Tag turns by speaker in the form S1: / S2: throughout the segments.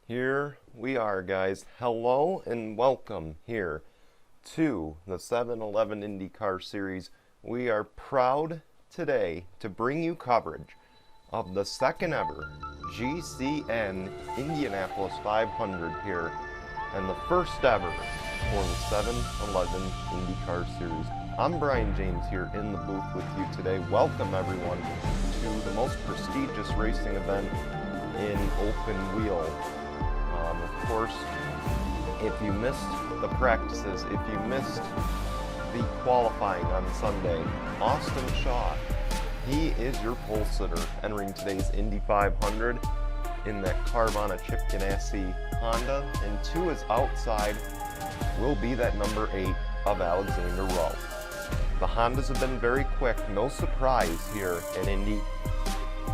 S1: Here we are, guys. Hello and welcome here to the 7-Eleven IndyCar Series. We are proud today to bring you coverage of the second ever GCN Indianapolis 500 here and the first ever for the 7-Eleven IndyCar Series. I'm Brian James here in the booth with you today. Welcome everyone to the most prestigious racing event in open wheel. Of course, if you missed the practices, if you missed the qualifying on Sunday, Austin Shaw, he is your pole sitter entering today's Indy 500 in that Carvana Chip Ganassi Honda, and to his outside will be that number 8 of Alexander Rowe. The Hondas have been very quick, no surprise here in Indy,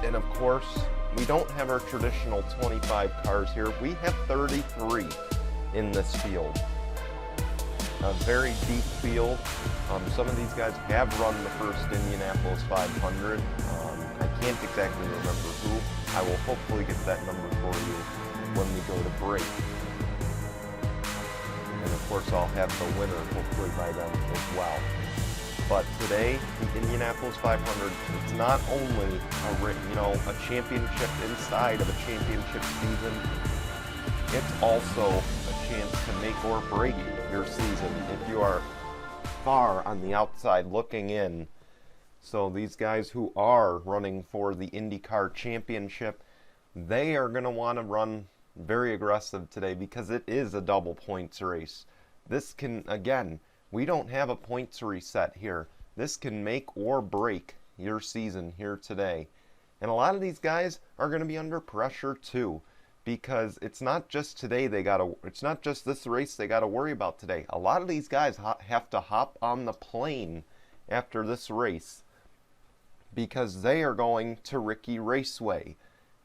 S1: and of course, we don't have our traditional 25 cars here. We have 33 in this field. A very deep field. Some of these guys have run the first Indianapolis 500. I can't exactly remember who. I will hopefully get that number for you when we go to break. And of course, I'll have the winner hopefully by then as well. But today, the Indianapolis 500, it's not only a championship inside of a championship season, it's also a chance to make or break your season if you are far on the outside looking in. So these guys who are running for the IndyCar championship, they are going to want to run very aggressive today because it is a double points race. This can, again, we don't have a points reset here. This can make or break your season here today. And a lot of these guys are going to be under pressure too, because it's not just today it's not just this race they got to worry about today. A lot of these guys have to hop on the plane after this race because they are going to Ricky Raceway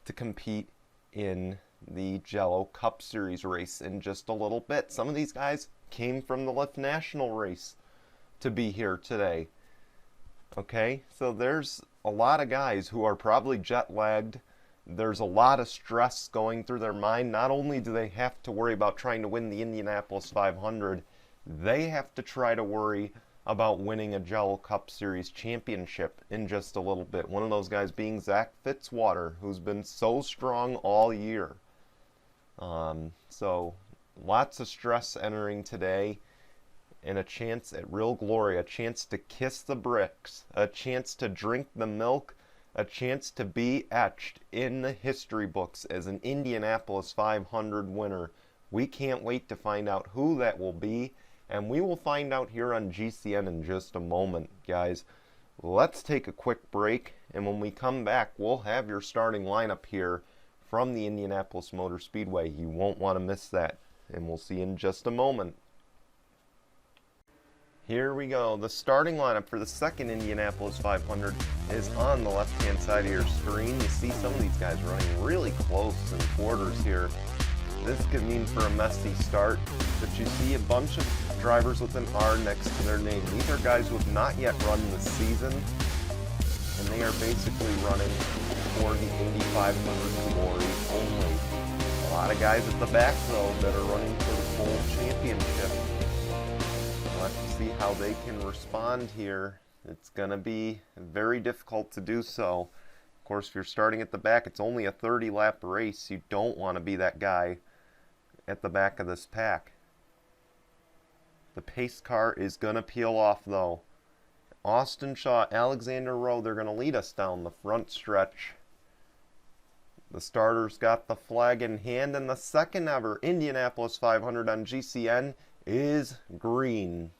S1: to compete in the Jello Cup Series race in just a little bit. Some of these guys came from the Lift National race to be here today. Okay, so there's a lot of guys who are probably jet lagged. There's a lot of stress going through their mind. Not only do they have to worry about trying to win the Indianapolis 500, they have to try to worry about winning a Jello Cup Series championship in just a little bit. One of those guys being Zach Fitzwater, who's been so strong all year. So lots of stress entering today, and a chance at real glory, a chance to kiss the bricks, a chance to drink the milk, a chance to be etched in the history books as an Indianapolis 500 winner. We can't wait to find out who that will be, and we will find out here on GCN in just a moment, guys. Let's take a quick break, and when we come back, we'll have your starting lineup here from the Indianapolis Motor Speedway. You won't want to miss that. And we'll see you in just a moment. Here we go. The starting lineup for the second Indianapolis 500 is on the left-hand side of your screen. You see some of these guys running really close in quarters here. This could mean for a messy start, but you see a bunch of drivers with an R next to their name. These are guys who have not yet run the season, and they are basically running for the Indy 500 glory only. A lot of guys at the back, though, that are running for the full championship. Let's see how they can respond here. It's going to be very difficult to do so. Of course, if you're starting at the back, it's only a 30-lap race. You don't want to be that guy at the back of this pack. The pace car is going to peel off, though. Austin Shaw, Alexander Rowe, they're going to lead us down the front stretch. The starters got the flag in hand, and the second ever Indianapolis 500 on GCN is green.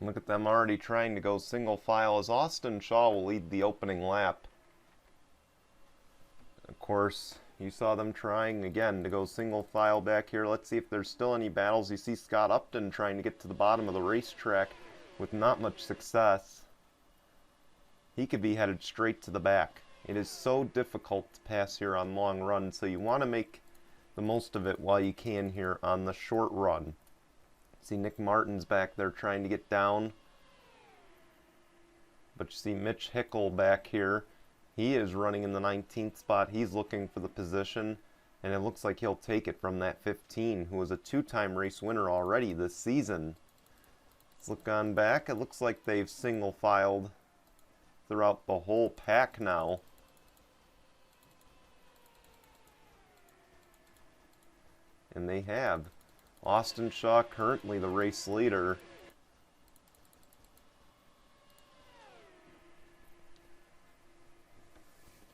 S1: Look at them already trying to go single file as Austin Shaw will lead the opening lap. Of course, you saw them trying again to go single file back here. Let's see if there's still any battles. You see Scott Upton trying to get to the bottom of the racetrack with not much success. He could be headed straight to the back. It is so difficult to pass here on long runs, so you want to make the most of it while you can here on the short run. See Nick Martin's back there trying to get down. But you see Mitch Hickle back here. He is running in the 19th spot. He's looking for the position, and it looks like he'll take it from that 15, who was a two-time race winner already this season. Let's look on back. It looks like they've single filed throughout the whole pack now. And they have. Austin Shaw currently the race leader.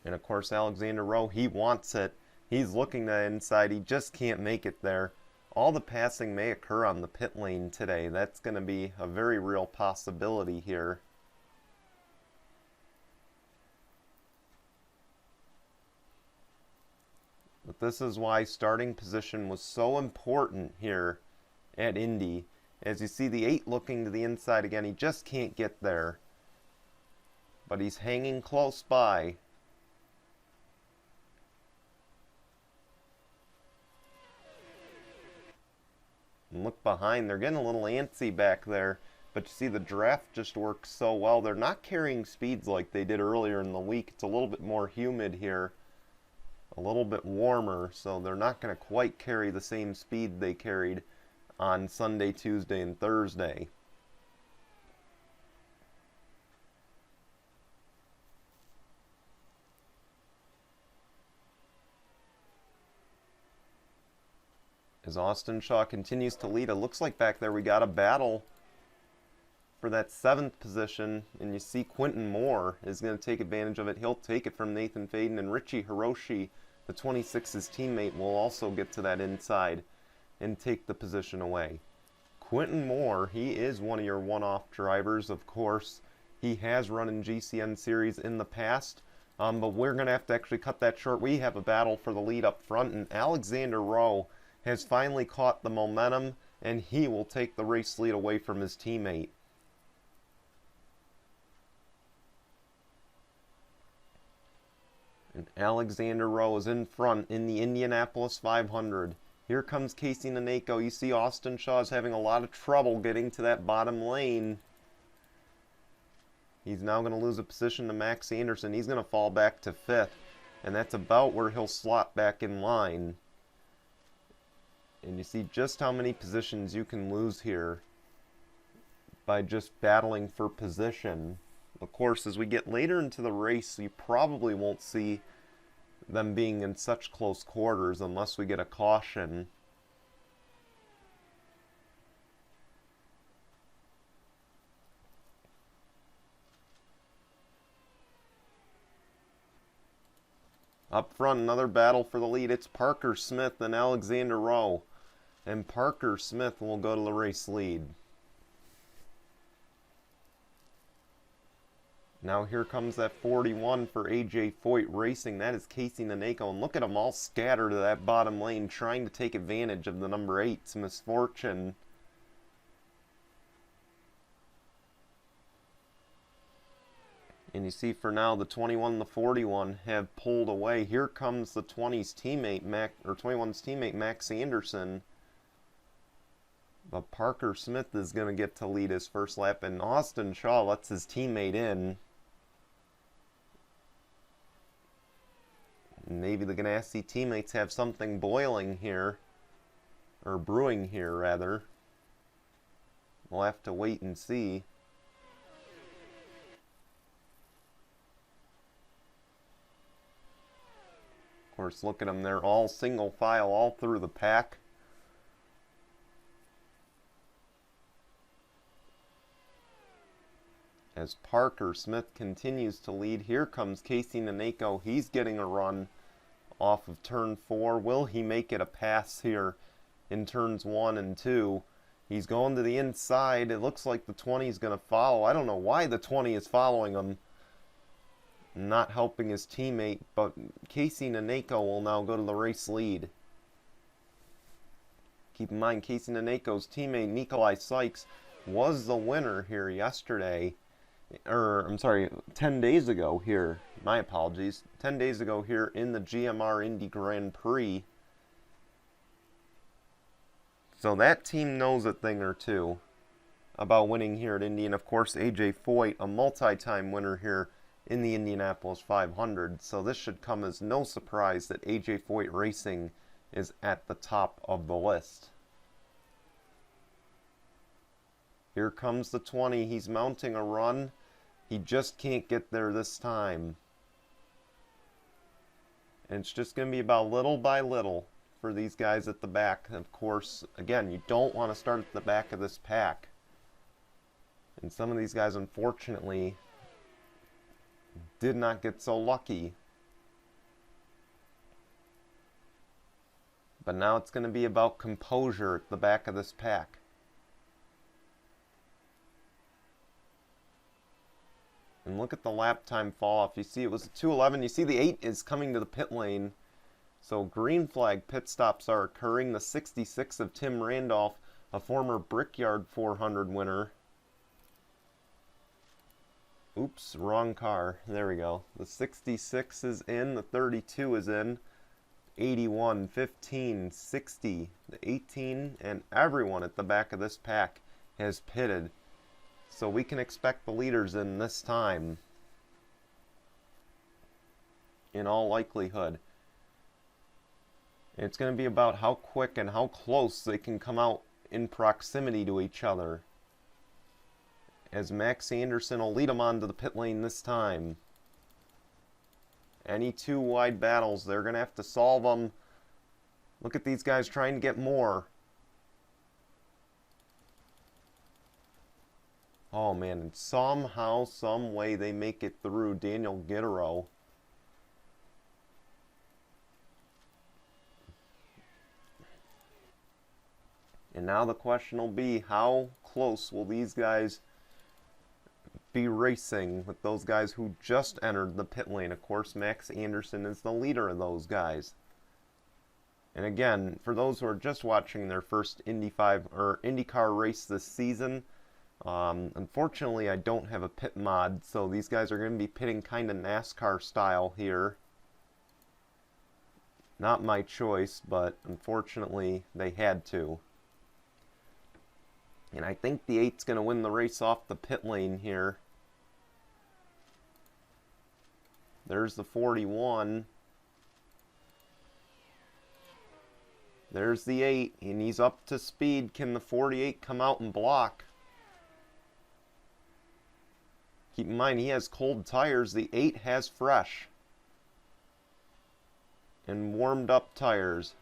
S1: And of course Alexander Rowe, he wants it. He's looking to the inside. He just can't make it there. All the passing may occur on the pit lane today. That's going to be a very real possibility here. But this is why starting position was so important here at Indy. As you see the 8 looking to the inside again, he just can't get there. But he's hanging close by. And look behind, they're getting a little antsy back there. But you see the draft just works so well. They're not carrying speeds like they did earlier in the week. It's a little bit more humid here. A little bit warmer, so they're not going to quite carry the same speed they carried on Sunday, Tuesday, and Thursday. As Austin Shaw continues to lead, it looks like back there we got a battle for that 7th position, and you see Quentin Moore is going to take advantage of it. He'll take it from Nathan Faden, and Richie Hiroshi, the 26's teammate, will also get to that inside and take the position away. Quentin Moore, he is one of your one-off drivers, of course. He has run in GCN series in the past, but we're going to have to actually cut that short. We have a battle for the lead up front, and Alexander Rowe has finally caught the momentum, and he will take the race lead away from his teammate. And Alexander Rowe is in front in the Indianapolis 500. Here comes Casey Naneko. You see Austin Shaw is having a lot of trouble getting to that bottom lane. He's now going to lose a position to Max Anderson. He's going to fall back to 5th. And that's about where he'll slot back in line. And you see just how many positions you can lose here by just battling for position. Of course, as we get later into the race, you probably won't see them being in such close quarters unless we get a caution. Up front, another battle for the lead. It's Parker Smith and Alexander Rowe. And Parker Smith will go to the race lead. Now here comes that 41 for AJ Foyt Racing. That is Casey Naneko. And look at them all scattered to that bottom lane trying to take advantage of the number 8's misfortune. And you see for now the 21 and the 41 have pulled away. Here comes the 20's teammate, 21's teammate Max Anderson. But Parker Smith is going to get to lead his first lap, and Austin Shaw lets his teammate in. Maybe the Ganassi teammates have something boiling here, or brewing here rather. We'll have to wait and see. Of course, look at them, they're all single file all through the pack. As Parker Smith continues to lead, here comes Casey Naneko. He's getting a run off of turn 4. Will he make it a pass here in turns 1 and 2? He's going to the inside. It looks like the 20 is going to follow. I don't know why the 20 is following him. Not helping his teammate, but Casey Naneko will now go to the race lead. Keep in mind, Casey Naneko's teammate Nikolai Sykes was the winner here yesterday. I'm sorry, 10 days ago here. My apologies. 10 days ago here in the GMR Indy Grand Prix. So that team knows a thing or two about winning here at Indy. And of course, AJ Foyt, a multi-time winner here in the Indianapolis 500. So this should come as no surprise that AJ Foyt Racing is at the top of the list. Here comes the 20. He's mounting a run. He just can't get there this time. And it's just going to be about little by little for these guys at the back. Of course, again, you don't want to start at the back of this pack. And some of these guys, unfortunately, did not get so lucky. But now it's going to be about composure at the back of this pack. And look at the lap time fall off. You see it was a 2:11. You see the 8 is coming to the pit lane. So green flag pit stops are occurring. The 66 of Tim Randolph, a former Brickyard 400 winner. Oops, wrong car. There we go. The 66 is in. The 32 is in. 81, 15, 60, the 18, and everyone at the back of this pack has pitted. So we can expect the leaders in this time, in all likelihood. It's going to be about how quick and how close they can come out in proximity to each other, as Max Anderson will lead them onto the pit lane this time. Any two wide battles, they're going to have to solve them. Look at these guys trying to get more. Oh man, and somehow, some way they make it through Daniel Gittero. And now the question will be, how close will these guys be racing with those guys who just entered the pit lane? Of course, Max Anderson is the leader of those guys. And again, for those who are just watching their first IndyCar race this season, unfortunately I don't have a pit mod, so these guys are going to be pitting kind of NASCAR style here. Not my choice, but unfortunately they had to. And I think the 8's going to win the race off the pit lane here. There's the 41. There's the 8, and he's up to speed. Can the 48 come out and block? Keep in mind, he has cold tires. The 8 has fresh and warmed up tires.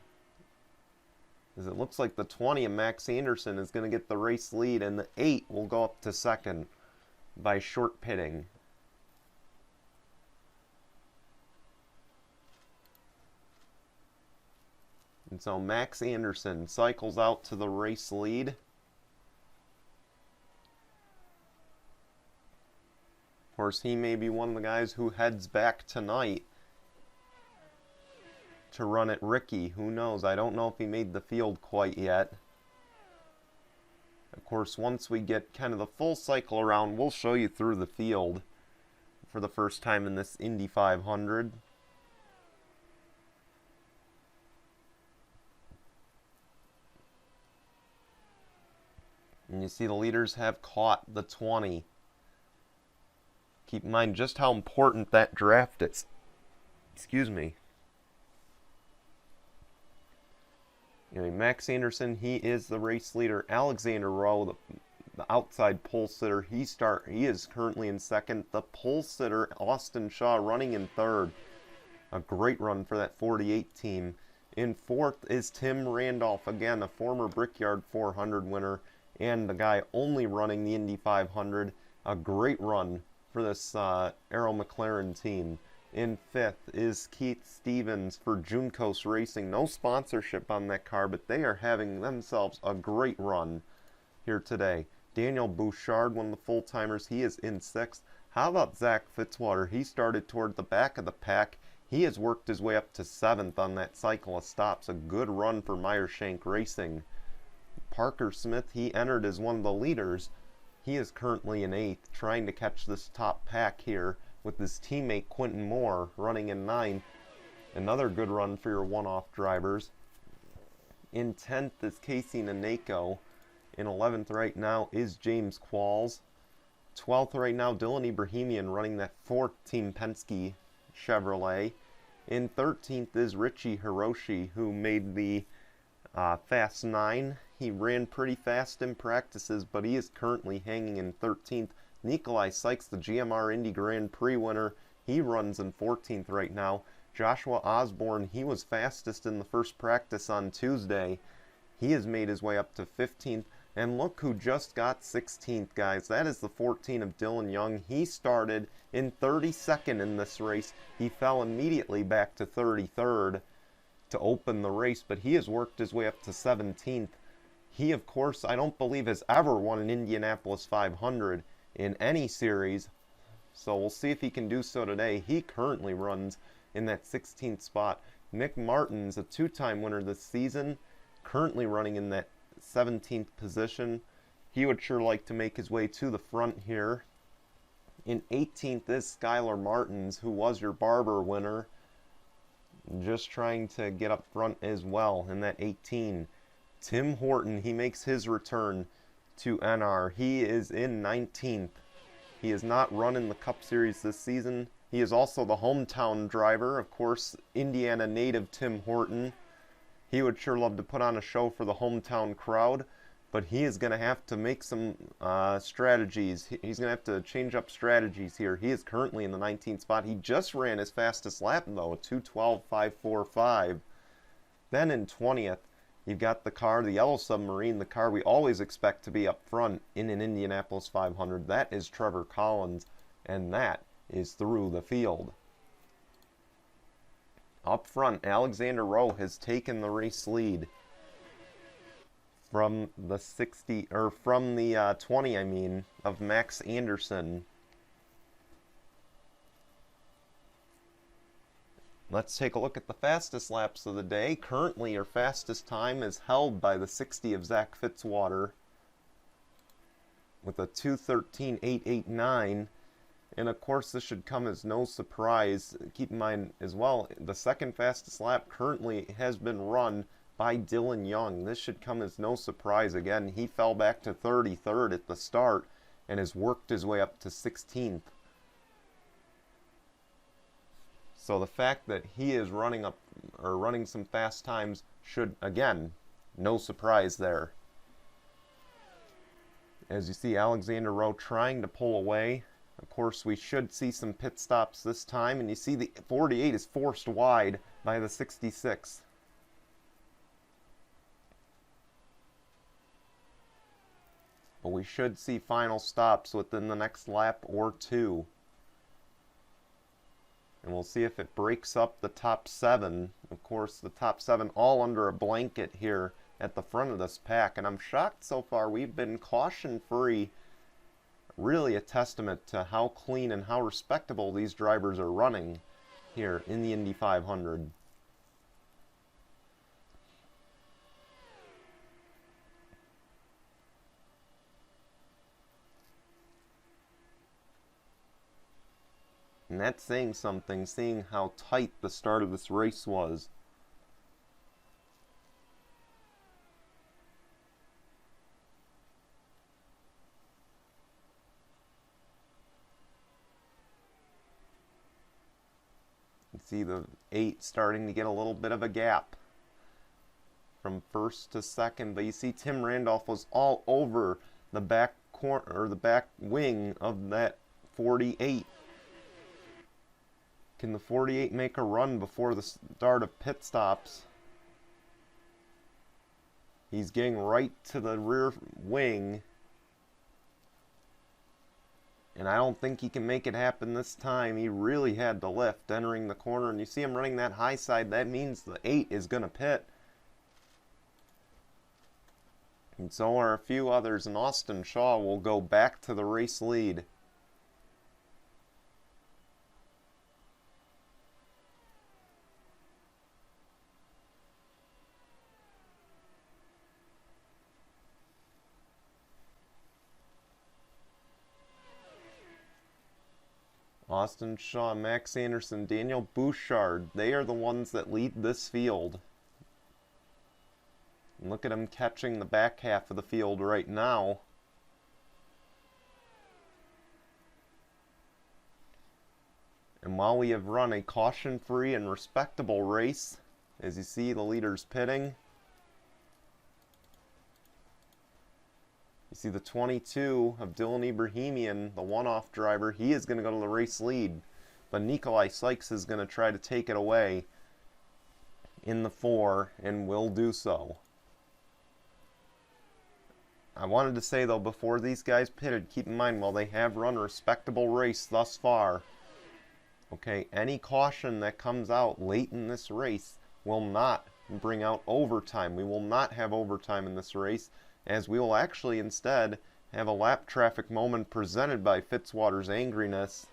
S1: As it looks like the 20 of Max Anderson is going to get the race lead, and the 8 will go up to second by short pitting. And so Max Anderson cycles out to the race lead. Of course, he may be one of the guys who heads back tonight to run at Ricky. Who knows? I don't know if he made the field quite yet. Of course, once we get kind of the full cycle around, we'll show you through the field for the first time in this Indy 500. And you see the leaders have caught the 20. Keep in mind just how important that draft is. Excuse me. Anyway, Max Anderson, he is the race leader. Alexander Rowe, the outside pole sitter, he is currently in second. The pole sitter, Austin Shaw, running in third. A great run for that 48 team. In fourth is Tim Randolph, again, a former Brickyard 400 winner, and the guy only running the Indy 500. A great run for this Arrow McLaren team. In fifth is Keith Stevens for Juncos Racing. No sponsorship on that car, but they are having themselves a great run. here today. Daniel Bouchard, one of the full-timers, he is in 6th. How about Zach Fitzwater? He started toward the back of the pack. He has worked his way up to 7th on that cycle of stops. A good run for Meyershank Racing. Parker Smith, he entered as one of the leaders. He is currently in 8th, trying to catch this top pack here with his teammate Quentin Moore running in 9th. Another good run for your one-off drivers. In 10th is Casey Naneko. In 11th right now is James Qualls. 12th right now, Dylan Ibrahimian running that 4th Team Penske Chevrolet. In 13th is Richie Hiroshi, who made the Fast 9. He ran pretty fast in practices, but he is currently hanging in 13th. Nikolai Sykes, the GMR Indy Grand Prix winner, he runs in 14th right now. Joshua Osborne, he was fastest in the first practice on Tuesday. He has made his way up to 15th. And look who just got 16th, guys. That is the 14 of Dylan Young. He started in 32nd in this race. He fell immediately back to 33rd to open the race, but he has worked his way up to 17th. He, of course, I don't believe has ever won an Indianapolis 500 in any series, so we'll see if he can do so today. He currently runs in that 16th spot. Nick Martins, a 2-time winner this season, currently running in that 17th position. He would sure like to make his way to the front here. In 18th is Skylar Martins, who was your Barber winner, just trying to get up front as well in that 18. Tim Horton, he makes his return to NR. He is in 19th. He has not run in the Cup Series this season. He is also the hometown driver, of course, Indiana native Tim Horton. He would sure love to put on a show for the hometown crowd, but he is going to have to make some strategies. He's going to have to change up strategies here. He is currently in the 19th spot. He just ran his fastest lap, though, a 2:12.545. Then in 20th, you've got the car, the Yellow Submarine, the car we always expect to be up front in an Indianapolis 500. That is Trevor Collins, and that is through the field. Up front, Alexander Rowe has taken the race lead from the 20, of Max Anderson. Let's take a look at the fastest laps of the day. Currently, your fastest time is held by the 60 of Zach Fitzwater with a 2:13.889. And of course, this should come as no surprise. Keep in mind as well, the second fastest lap currently has been run by Dylan Young. This should come as no surprise. Again, he fell back to 33rd at the start and has worked his way up to 16th. So the fact that he is running some fast times should, again, no surprise there. As you see, Alexander Rowe trying to pull away. Of course, we should see some pit stops this time, and you see the 48 is forced wide by the 66. But we should see final stops within the next lap or two. And we'll see if it breaks up the top 7. Of course, the top 7 all under a blanket here at the front of this pack. And I'm shocked so far we've been caution-free. Really a testament to how clean and how respectable these drivers are running here in the Indy 500. And that's saying something, seeing how tight the start of this race was. See the 8 starting to get a little bit of a gap from first to second, but you see Tim Randolph was all over the back corner or the back wing of that 48. Can the 48 make a run before the start of pit stops? He's getting right to the rear wing. And I don't think he can make it happen this time. He really had to lift entering the corner. And you see him running that high side. That means the 8 is going to pit. And so are a few others, and Austin Shaw will go back to the race lead. Austin Shaw, Max Anderson, Daniel Bouchard, they are the ones that lead this field. And look at him catching the back half of the field right now. And while we have run a caution-free and respectable race, as you see the leaders pitting, you see the 22 of Dylan Ibrahimian, the one-off driver, he is going to go to the race lead. But Nikolai Sykes is going to try to take it away in the 4 and will do so. I wanted to say, though, before these guys pitted, keep in mind, while they have run a respectable race thus far, okay, any caution that comes out late in this race will not bring out overtime. We will not have overtime in this race, as we will actually instead have a lap traffic moment presented by Fitzwater's Angriness,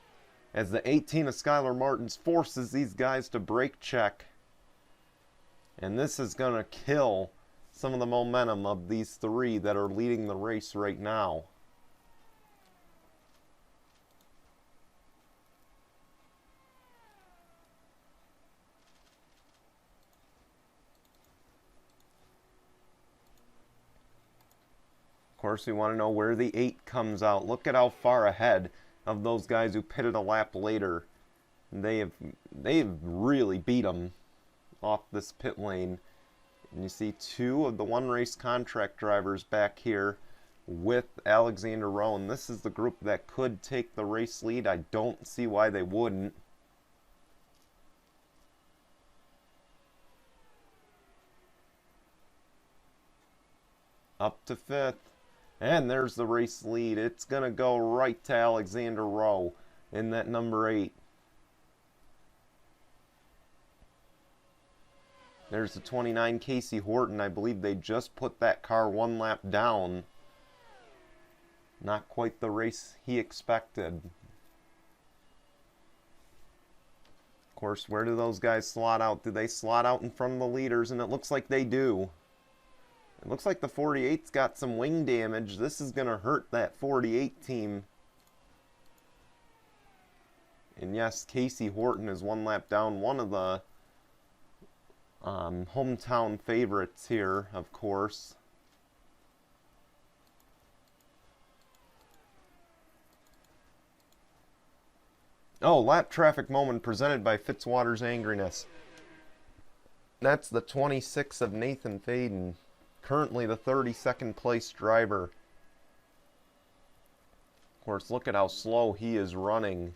S1: as the 18 of Skylar Martins forces these guys to brake check. And this is going to kill some of the momentum of these 3 that are leading the race right now. Of course, we want to know where the 8 comes out. Look at how far ahead of those guys who pitted a lap later. They've really beat them off this pit lane. And you see 2 of the one race contract drivers back here with Alexander Rowan. This is the group that could take the race lead. I don't see why they wouldn't. Up to 5th. And there's the race lead. It's going to go right to Alexander Rowe in that number 8. There's the 29 Casey Horton. I believe they just put that car 1 lap down. Not quite the race he expected. Of course, where do those guys slot out? Do they slot out in front of the leaders? And it looks like they do. It looks like the 48's got some wing damage. This is going to hurt that 48 team. And yes, Casey Horton is 1 lap down. One of the hometown favorites here, of course. Oh, lap traffic moment presented by Fitzwater's Angriness. That's the 26 of Nathan Faden. Currently the 32nd place driver. Of course, look at how slow he is running.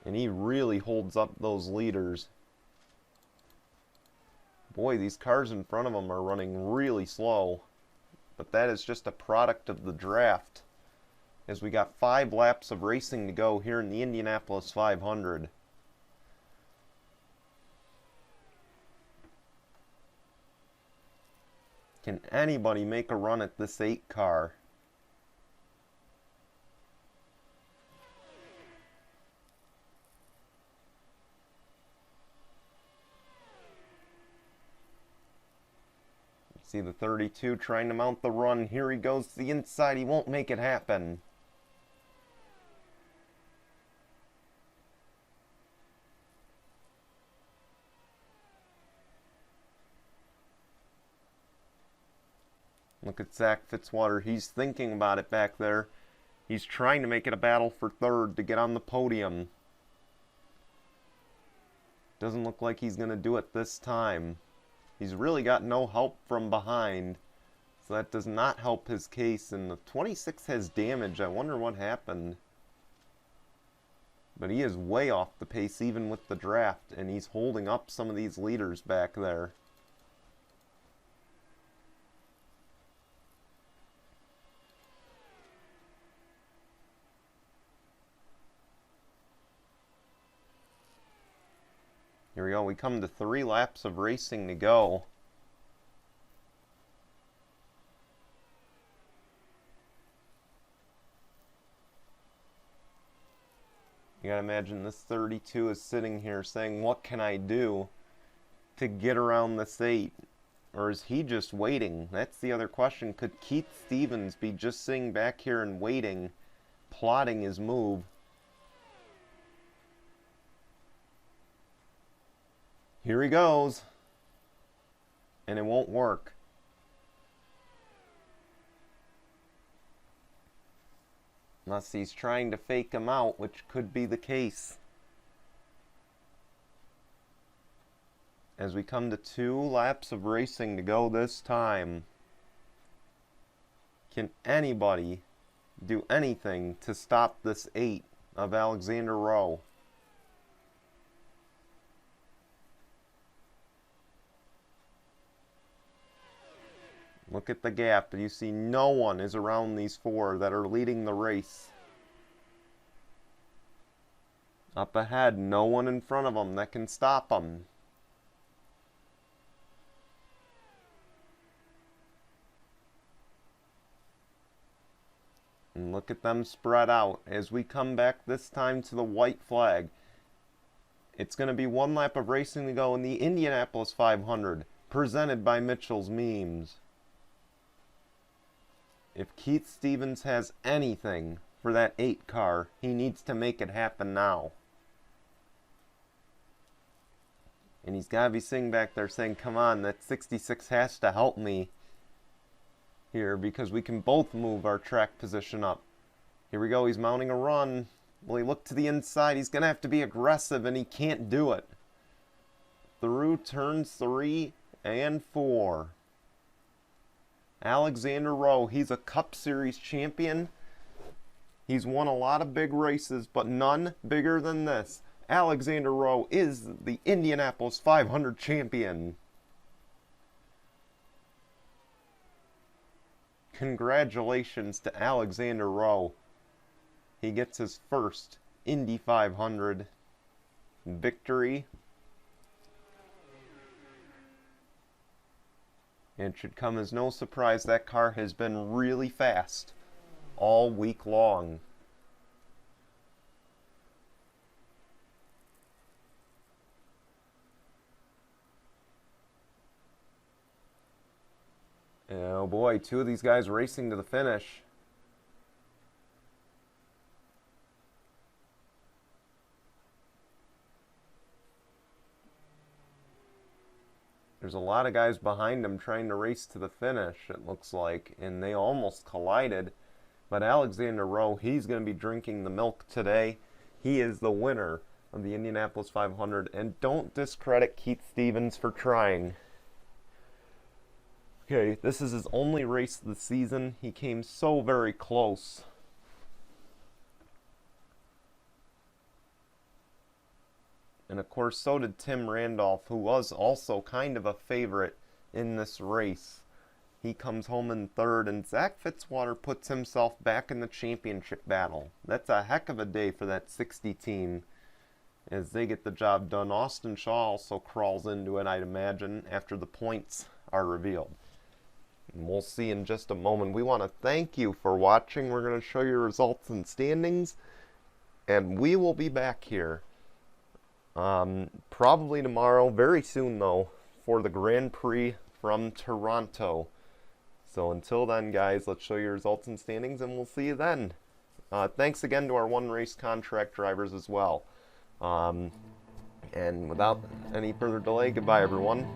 S1: And he really holds up those leaders. Boy, these cars in front of him are running really slow. But that is just a product of the draft, as we got 5 laps of racing to go here in the Indianapolis 500. Can anybody make a run at this 8 car? See the 32 trying to mount the run. Here he goes to the inside. He won't make it happen. Look at Zach Fitzwater. He's thinking about it back there. He's trying to make it a battle for 3rd to get on the podium. Doesn't look like he's going to do it this time. He's really got no help from behind, so that does not help his case. And the 26 has damage. I wonder what happened. But he is way off the pace even with the draft, and he's holding up some of these leaders back there. Here we go. We come to 3 laps of racing to go. You gotta imagine this 32 is sitting here saying, what can I do to get around this 8? Or is he just waiting? That's the other question. Could Keith Stevens be just sitting back here and waiting, plotting his move? Here he goes. And it won't work. Unless he's trying to fake him out, which could be the case. As we come to 2 laps of racing to go this time. Can anybody do anything to stop this 8 of Alexander Rowe? Look at the gap. You see no one is around these 4 that are leading the race. Up ahead, no one in front of them that can stop them. And look at them spread out as we come back this time to the white flag. It's going to be 1 lap of racing to go in the Indianapolis 500, presented by Mitchell's Memes. If Keith Stevens has anything for that 8 car, he needs to make it happen now. And he's got to be sitting back there saying, come on, that 66 has to help me here because we can both move our track position up. Here we go, he's mounting a run. Will he look to the inside? He's going to have to be aggressive, and he can't do it. Through turns 3 and 4. Alexander Rowe, he's a Cup Series champion. He's won a lot of big races, but none bigger than this. Alexander Rowe is the Indianapolis 500 champion. Congratulations to Alexander Rowe. He gets his first Indy 500 victory. It should come as no surprise that car has been really fast all week long. Oh boy, 2 of these guys racing to the finish. There's a lot of guys behind him trying to race to the finish, it looks like, and they almost collided. But Alexander Rowe, he's going to be drinking the milk today. He is the winner of the Indianapolis 500, and don't discredit Keith Stevens for trying. Okay, this is his only race of the season. He came so very close. And of course, so did Tim Randolph, who was also kind of a favorite in this race. He comes home in 3rd, and Zach Fitzwater puts himself back in the championship battle. That's a heck of a day for that 60 team as they get the job done. Austin Shaw also crawls into it, I'd imagine, after the points are revealed. And we'll see in just a moment. We want to thank you for watching. We're going to show you results and standings, and we will be back here probably tomorrow, very soon though, for the Grand Prix from Toronto. So until then, guys, let's show you results and standings, and we'll see you then. Thanks again to our one race contract drivers as well. And without any further delay, goodbye everyone.